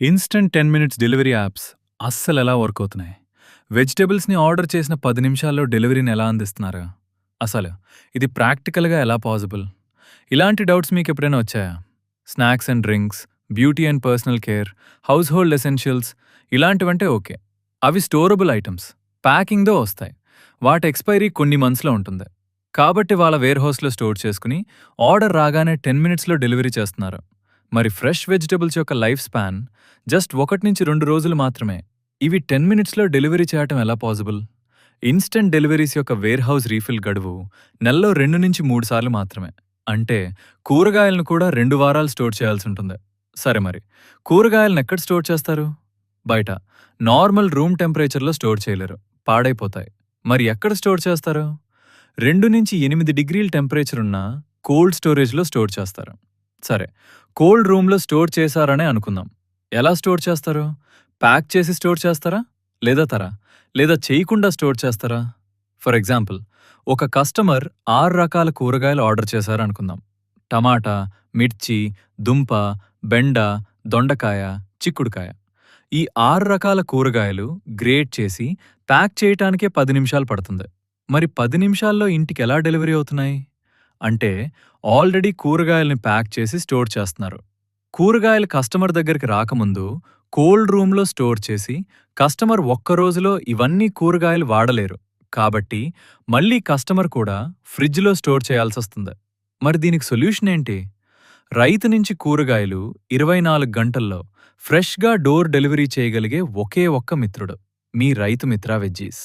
Instant 10 minutes delivery apps అస్సలెలా work అవుతున్నాయి? వెజిటబుల్స్‌ని ఆర్డర్ చేసిన 10 నిమిషాల్లో డెలివరీని ఎలా అందిస్తున్నారు? అసలు ఇది ప్రాక్టికల్‌గా ఎలా పాజిబుల్? ఇలాంటి డౌట్స్ మీకెప్పుడైనా వచ్చాయా? Snacks and drinks, beauty and personal care, household essentials ఇలాంటివంటే ఓకే. అవి స్టోరబుల్ ఐటమ్స్. ప్యాకింగ్‌తో వస్తాయి. వాటి ఎక్స్‌పైరీ కొన్ని మంత్స్‌లో ఉంటుంది. కాబట్టి వాళ్ళ వేర్‌హౌస్‌లో స్టోర్ చేసుకుని ఆర్డర్ రాగానే 10 మినిట్స్‌లో డెలివరీ చేస్తున్నారు. మరి ఫ్రెష్ వెజిటబుల్స్ యొక్క లైఫ్ స్పాన్ జస్ట్ 1-2 రోజులు మాత్రమే. ఇవి 10 మినిట్స్‌లో డెలివరీ చేయటం ఎలా పాజిబుల్? ఇన్‌స్టంట్ డెలివరీస్ యొక్క వేర్‌హౌస్ రీఫిల్ గడువు నెలలో 2-3 సార్లు మాత్రమే. అంటే కూరగాయలను కూడా 2 వారాలు స్టోర్ చేయాల్సుంటుంది. సరే మరి కూరగాయలను ఎక్కడ స్టోర్ చేస్తారు? బయట. నార్మల్ రూమ్ టెంపరేచర్‌లో స్టోర్ చేయలేరు. పాడైపోతాయి. మరి ఎక్కడ స్టోర్ చేస్తారు? 2-8 డిగ్రీల టెంపరేచర్ ఉన్న కోల్డ్ స్టోరేజ్‌లో స్టోర్ చేస్తారు. సరే. కోల్డ్ రూమ్‌లో స్టోర్ చేశారనే అనుకుందాం. ఎలా స్టోర్ చేస్తారు? ప్యాక్ చేసి స్టోర్ చేస్తారా? లేదా చేయకుండా స్టోర్ చేస్తారా? ఫర్ ఎగ్జాంపుల్ ఒక కస్టమర్ 6 రకాల కూరగాయలు ఆర్డర్ చేశారనుకుందాం. టమాటా, మిర్చి, దుంప, బెండ, దొండకాయ, చిక్కుడుకాయ. ఈ 6 రకాల కూరగాయలు గ్రేట్ చేసి ప్యాక్ చేయటానికే 10 నిమిషాలు పడుతుంది. మరి 10 నిమిషాల్లో ఇంటికెలా డెలివరీ అవుతున్నాయి? అంటే ఆల్రెడీ కూరగాయల్ని ప్యాక్ చేసి స్టోర్ చేస్తున్నారు. కూరగాయలు కస్టమర్ దగ్గరికి రాకముందు కోల్డ్ రూమ్‌లో స్టోర్ చేసి కస్టమర్ ఒక్క రోజులో ఇవన్నీ కూరగాయలు వాడలేరు. కాబట్టి మళ్ళీ కస్టమర్ కూడా ఫ్రిడ్జ్‌లో స్టోర్ చేయాల్సొస్తుంది. మరి దీనికి సొల్యూషన్ ఏంటి? రైతు నుంచి కూరగాయలు 24 గంటల్లో ఫ్రెష్‌గా డోర్ డెలివరీ చేయగలిగే ఒకే ఒక్క మిత్రుడు. మీ రైతు మిత్ర వెజ్జీస్.